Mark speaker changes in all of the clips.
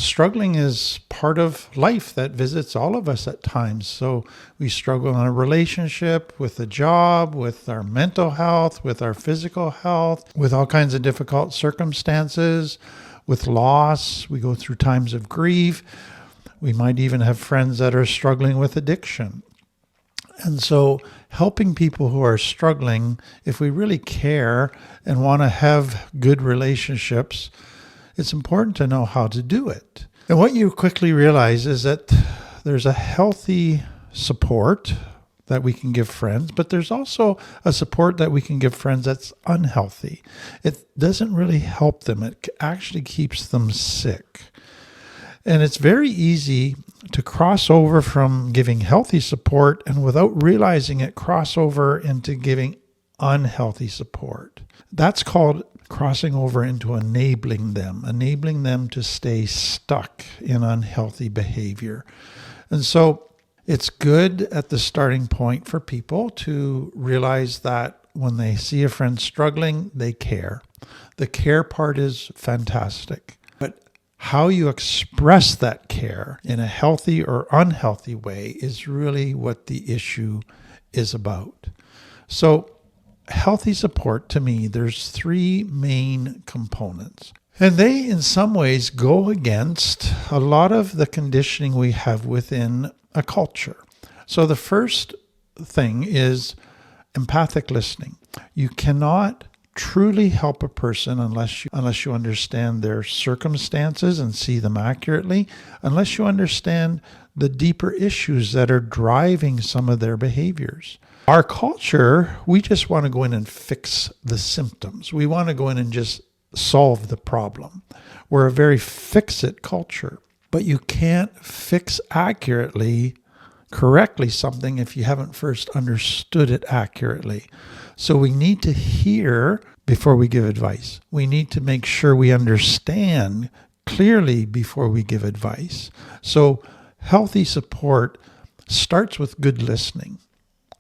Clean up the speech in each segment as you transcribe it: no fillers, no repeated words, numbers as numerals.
Speaker 1: struggling is part of life that visits all of us at times. So we struggle in a relationship, with a job, with our mental health, with our physical health, with all kinds of difficult circumstances, with loss. We go through times of grief. We might even have friends that are struggling with addiction. And so helping people who are struggling, if we really care and want to have good relationships, it's important to know how to do it. And what you quickly realize is that there's a healthy support that we can give friends, but there's also a support that we can give friends that's unhealthy. It doesn't really help them. It actually keeps them sick. And it's very easy to cross over from giving healthy support and without realizing it, cross over into giving unhealthy support. That's called crossing over into enabling them to stay stuck in unhealthy behavior. And so it's good at the starting point for people to realize that when they see a friend struggling, they care. The care part is fantastic. But how you express that care in a healthy or unhealthy way is really what the issue is about. So healthy support, to me, there's three main components. And they, in some ways, go against a lot of the conditioning we have within a culture. So the first thing is empathic listening. You cannot truly help a person unless you understand their circumstances and see them accurately, unless you understand the deeper issues that are driving some of their behaviors. Our culture, we just want to go in and fix the symptoms. We want to go in and just solve the problem. We're a very fix-it culture, but you can't fix correctly something if you haven't first understood it accurately. So we need to hear before we give advice. We need to make sure we understand clearly before we give advice. So healthy support starts with good listening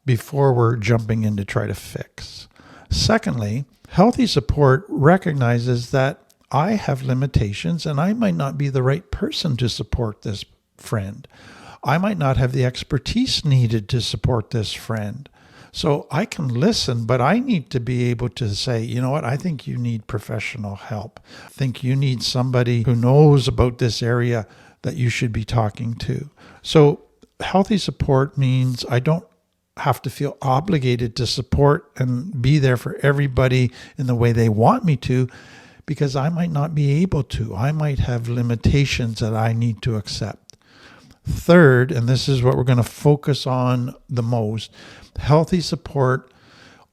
Speaker 1: before we're jumping in to try to fix. Secondly, healthy support recognizes that I have limitations and I might not be the right person to support this friend. I might not have the expertise needed to support this friend. So I can listen, but I need to be able to say, you know what, I think you need professional help. I think you need somebody who knows about this area that you should be talking to. So healthy support means I don't have to feel obligated to support and be there for everybody in the way they want me to, because I might not be able to. I might have limitations that I need to accept. Third, and this is what we're going to focus on the most, healthy support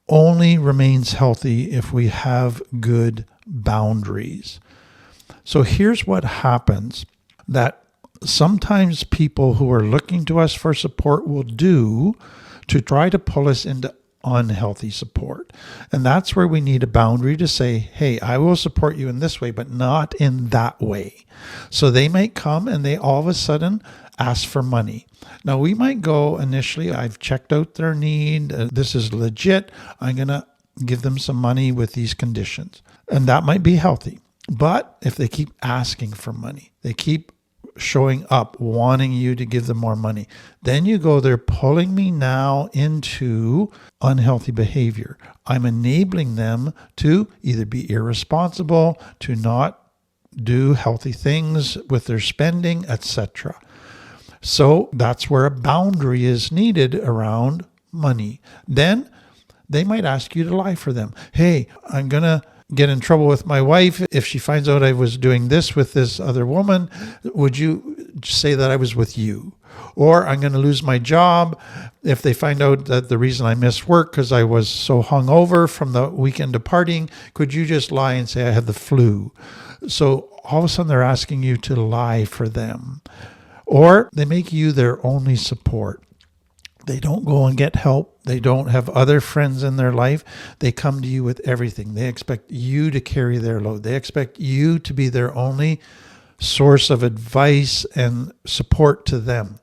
Speaker 1: only remains healthy if we have good boundaries. So here's what happens that sometimes people who are looking to us for support will do to try to pull us into unhealthy support. And that's where we need a boundary to say, hey, I will support you in this way, but not in that way. So they might come and they all of a sudden ask for money. Now we might go initially, I've checked out their need. This is legit. I'm going to give them some money with these conditions. And that might be healthy. But if they keep asking for money, they keep showing up, wanting you to give them more money, then you go, they're pulling me now into unhealthy behavior. I'm enabling them to either be irresponsible, to not do healthy things with their spending, etc. So that's where a boundary is needed around money. Then they might ask you to lie for them. Hey, I'm going to get in trouble with my wife if she finds out I was doing this with this other woman. Would you say that I was with you? Or I'm going to lose my job if they find out that the reason I missed work because I was so hungover from the weekend of partying. Could you just lie and say I had the flu? So all of a sudden they're asking you to lie for them. Or they make you their only support. They don't go and get help. They don't have other friends in their life. They come to you with everything. They expect you to carry their load. They expect you to be their only source of advice and support to them.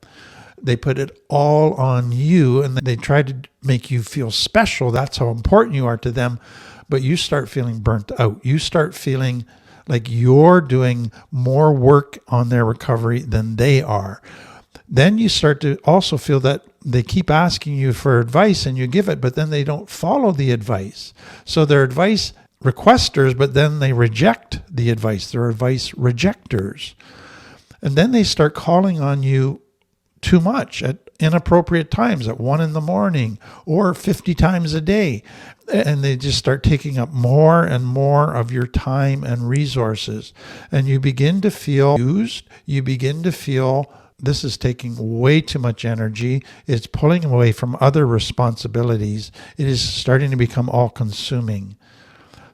Speaker 1: They put it all on you and they try to make you feel special. That's how important you are to them. But you start feeling burnt out. You start feeling like you're doing more work on their recovery than they are. Then you start to also feel that they keep asking you for advice and you give it, but then they don't follow the advice. So they're advice requesters, but then they reject the advice. They're advice rejectors. And then they start calling on you too much at inappropriate times, at 1 a.m. or 50 times a day. And they just start taking up more and more of your time and resources. And you begin to feel used. You begin to feel this is taking way too much energy. It's pulling away from other responsibilities. It is starting to become all-consuming.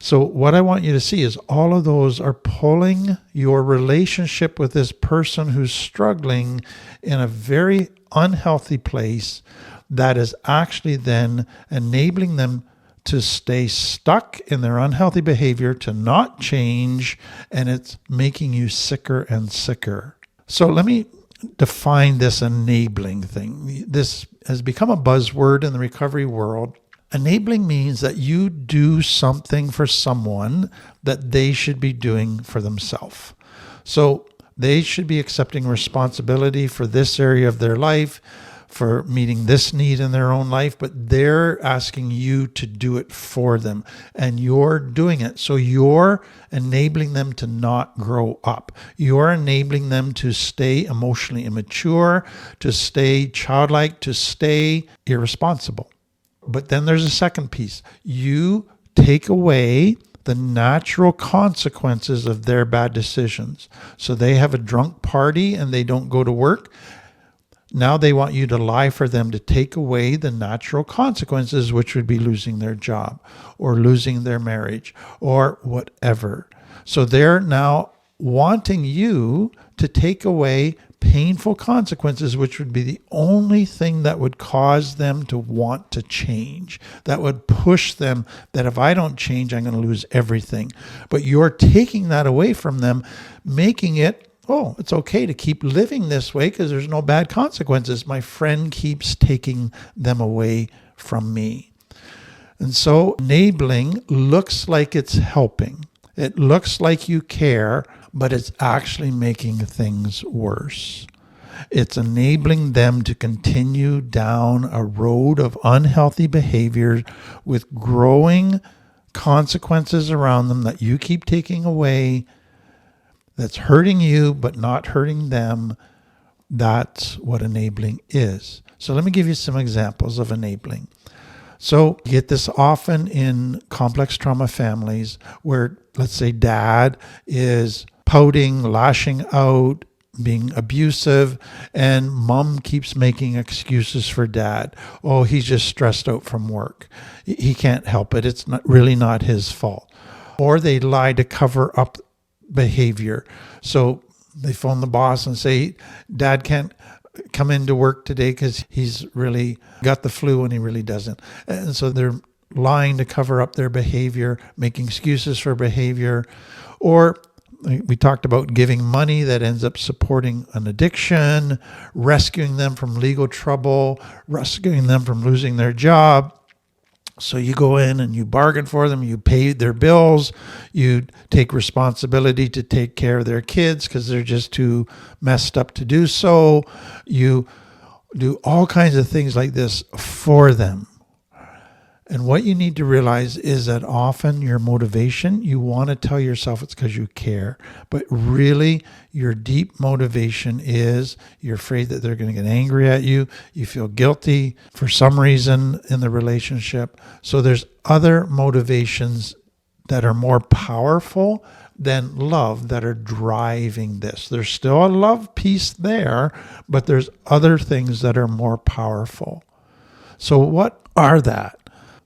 Speaker 1: So what I want you to see is all of those are pulling your relationship with this person who's struggling in a very unhealthy place that is actually then enabling them to stay stuck in their unhealthy behavior, to not change, and it's making you sicker and sicker. So let me define this enabling thing. This has become a buzzword in the recovery world. Enabling means that you do something for someone that they should be doing for themselves. So they should be accepting responsibility for this area of their life, for meeting this need in their own life, but they're asking you to do it for them, and you're doing it. So you're enabling them to not grow up. You're enabling them to stay emotionally immature, to stay childlike, to stay irresponsible. But then there's a second piece. You take away the natural consequences of their bad decisions. So they have a drunk party and they don't go to work. Now they want you to lie for them to take away the natural consequences, which would be losing their job or losing their marriage or whatever. So they're now wanting you to take away painful consequences, which would be the only thing that would cause them to want to change, that would push them that if I don't change, I'm going to lose everything. But you're taking that away from them, making it, oh, it's okay to keep living this way because there's no bad consequences. My friend keeps taking them away from me. And so enabling looks like it's helping. It looks like you care, but it's actually making things worse. It's enabling them to continue down a road of unhealthy behavior with growing consequences around them that you keep taking away, that's hurting you but not hurting them. That's what enabling is. So let me give you some examples of enabling. So you get this often in complex trauma families where, let's say, dad is pouting, lashing out, being abusive, and mom keeps making excuses for dad. Oh, he's just stressed out from work. He can't help it. It's not his fault. Or they lie to cover up behavior. So they phone the boss and say, dad can't come into work today because he's really got the flu and he really doesn't. And so they're lying to cover up their behavior, making excuses for behavior. Or we talked about giving money that ends up supporting an addiction, rescuing them from legal trouble, rescuing them from losing their job. So you go in and you bargain for them, you pay their bills, you take responsibility to take care of their kids because they're just too messed up to do so. You do all kinds of things like this for them. And what you need to realize is that often your motivation, you want to tell yourself it's because you care. But really, your deep motivation is you're afraid that they're going to get angry at you. You feel guilty for some reason in the relationship. So there's other motivations that are more powerful than love that are driving this. There's still a love piece there, but there's other things that are more powerful. So what are that?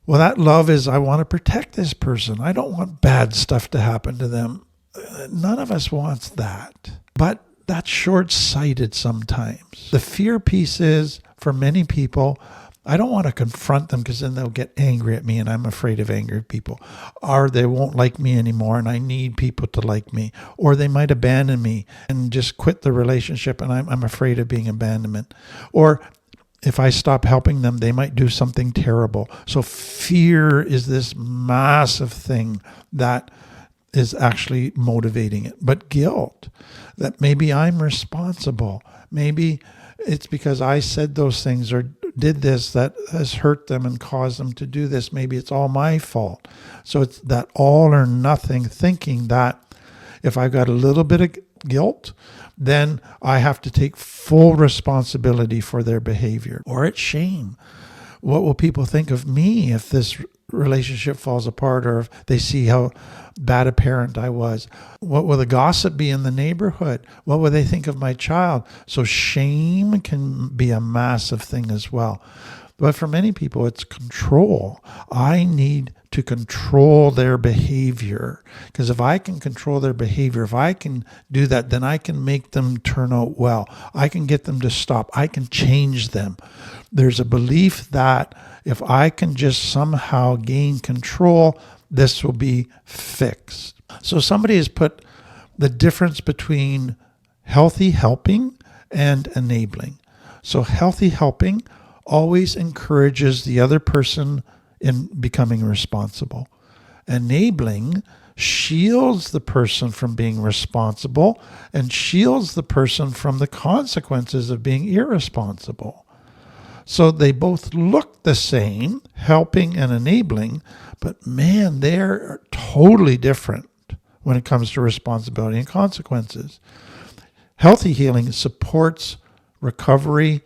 Speaker 1: Well, that love is, I want to protect this person. I don't want bad stuff to happen to them. None of us wants that. But that's short-sighted sometimes. The fear piece is, for many people, I don't want to confront them because then they'll get angry at me and I'm afraid of angry people. Or they won't like me anymore and I need people to like me. Or they might abandon me and just quit the relationship and I'm afraid of being abandonment. Or if I stop helping them, they might do something terrible. So fear is this massive thing that is actually motivating it, but guilt that maybe I'm responsible. Maybe it's because I said those things or did this that has hurt them and caused them to do this. Maybe it's all my fault. So it's that all or nothing thinking that if I've got a little bit of guilt, then I have to take full responsibility for their behavior. Or it's shame. What will people think of me if this relationship falls apart, or if they see how bad a parent I was? What will the gossip be in the neighborhood? What will they think of my child? So shame can be a massive thing as well. But for many people, it's control. I need to control their behavior, because if I can control their behavior, if I can do that, then I can make them turn out well. I can get them to stop. I can change them. There's a belief that if I can just somehow gain control, this will be fixed. So somebody has put the difference between healthy helping and enabling. So healthy helping always encourages the other person in becoming responsible. Enabling shields the person from being responsible and shields the person from the consequences of being irresponsible. So they both look the same, helping and enabling, but man, they're totally different when it comes to responsibility and consequences. Healthy healing supports recovery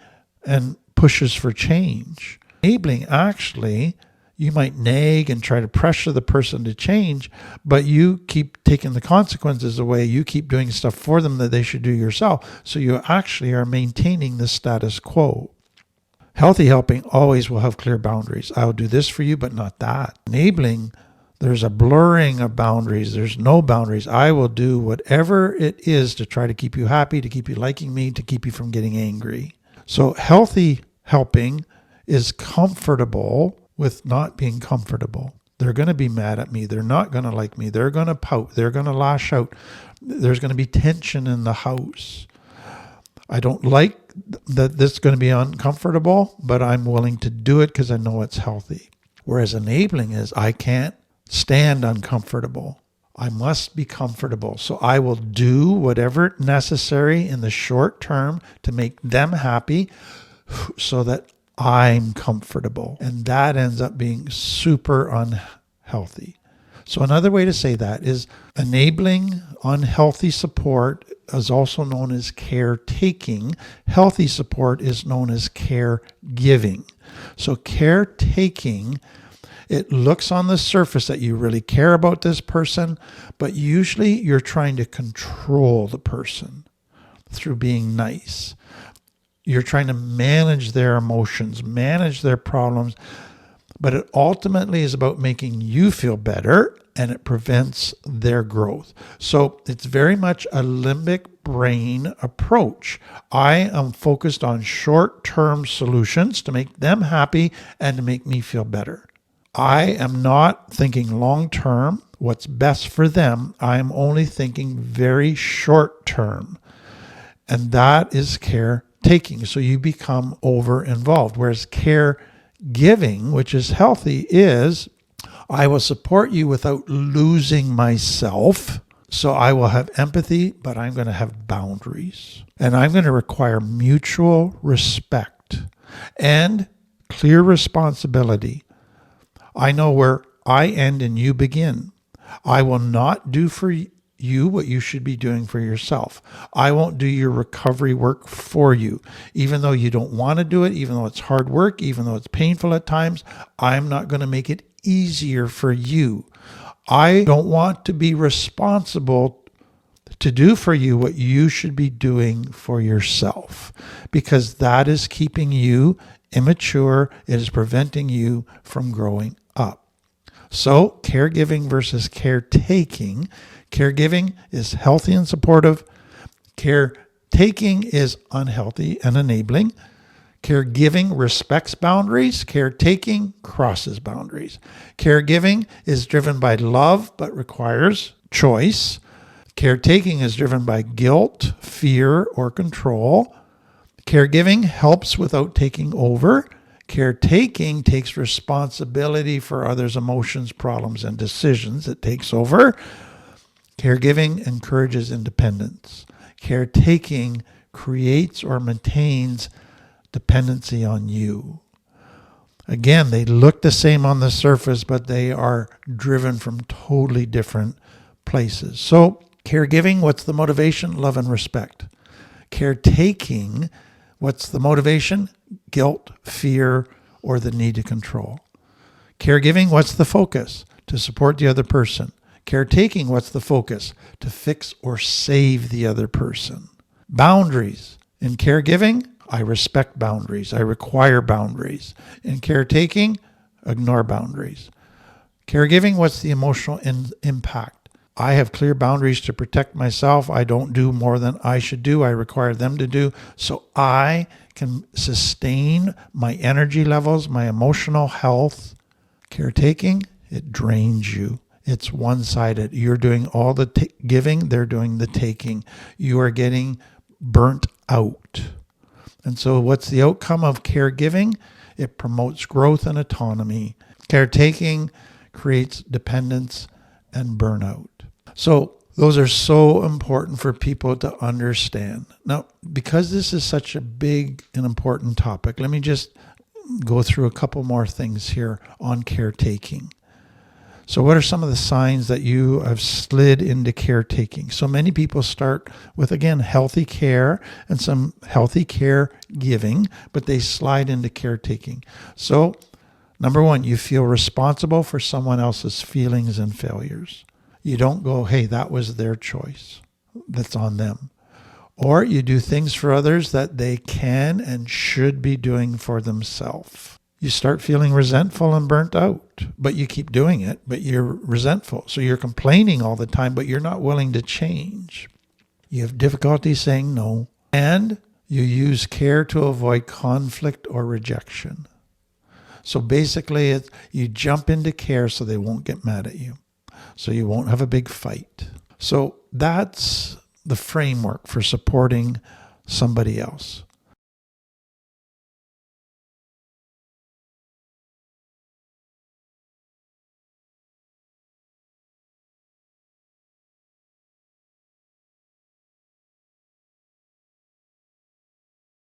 Speaker 1: and pushes for change. Enabling, actually, you might nag and try to pressure the person to change, but you keep taking the consequences away. You keep doing stuff for them that they should do yourself. So you actually are maintaining the status quo. Healthy helping always will have clear boundaries. I will do this for you, but not that. Enabling, there's a blurring of boundaries. There's no boundaries. I will do whatever it is to try to keep you happy, to keep you liking me, to keep you from getting angry. So healthy helping is comfortable with not being comfortable. They're going to be mad at me. They're not going to like me. They're going to pout. They're going to lash out. There's going to be tension in the house. I don't like that this is going to be uncomfortable, but I'm willing to do it because I know it's healthy. Whereas enabling is I can't stand uncomfortable. I must be comfortable. So I will do whatever necessary in the short term to make them happy so that I'm comfortable. And that ends up being super unhealthy. So another way to say that is enabling unhealthy support is also known as caretaking. Healthy support is known as caregiving. So caretaking, it looks on the surface that you really care about this person, but usually you're trying to control the person through being nice. You're trying to manage their emotions, manage their problems, but it ultimately is about making you feel better, and it prevents their growth. So it's very much a limbic brain approach. I am focused on short-term solutions to make them happy and to make me feel better. I am not thinking long-term, what's best for them. I am only thinking very short-term. And that is caretaking. So you become over-involved. Whereas caregiving, which is healthy, is I will support you without losing myself. So I will have empathy, but I'm going to have boundaries. And I'm going to require mutual respect and clear responsibility. I know where I end and you begin. I will not do for you what you should be doing for yourself. I won't do your recovery work for you. Even though you don't want to do it, even though it's hard work, even though it's painful at times, I'm not going to make it easier for you. I don't want to be responsible to do for you what you should be doing for yourself, because that is keeping you immature. It is preventing you from growing up. So caregiving versus caretaking. Caregiving is healthy and supportive. Caretaking is unhealthy and enabling. Caregiving respects boundaries. Caretaking crosses boundaries. Caregiving is driven by love but requires choice. Caretaking is driven by guilt, fear, or control. Caregiving helps without taking over. Caretaking takes responsibility for others' emotions, problems, and decisions. It takes over. Caregiving encourages independence. Caretaking creates or maintains dependency on you. Again, they look the same on the surface, but they are driven from totally different places. So, caregiving, what's the motivation? Love and respect. Caretaking, what's the motivation? Guilt, fear, or the need to control. Caregiving, what's the focus? To support the other person. Caretaking, what's the focus? To fix or save the other person. Boundaries. In caregiving, I respect boundaries. I require boundaries. In caretaking, ignore boundaries. Caregiving, what's the emotional impact? I have clear boundaries to protect myself. I don't do more than I should do. I require them to do so I can sustain my energy levels, my emotional health. Caretaking, it drains you. It's one-sided. You're doing all the giving, they're doing the taking. You are getting burnt out. And so what's the outcome of caregiving? It promotes growth and autonomy. Caretaking creates dependence and burnout. So those are so important for people to understand. Now, because this is such a big and important topic, let me just go through a couple more things here on caretaking. So what are some of the signs that you have slid into caretaking? So many people start with, again, healthy care and some healthy care giving, but they slide into caretaking. So number one, you feel responsible for someone else's feelings and failures. You don't go, hey, that was their choice. That's on them. Or you do things for others that they can and should be doing for themselves. You start feeling resentful and burnt out, but you keep doing it, but you're resentful. So you're complaining all the time, but you're not willing to change. You have difficulty saying no, and you use care to avoid conflict or rejection. So basically, you jump into care so they won't get mad at you, so you won't have a big fight. So that's the framework for supporting somebody else.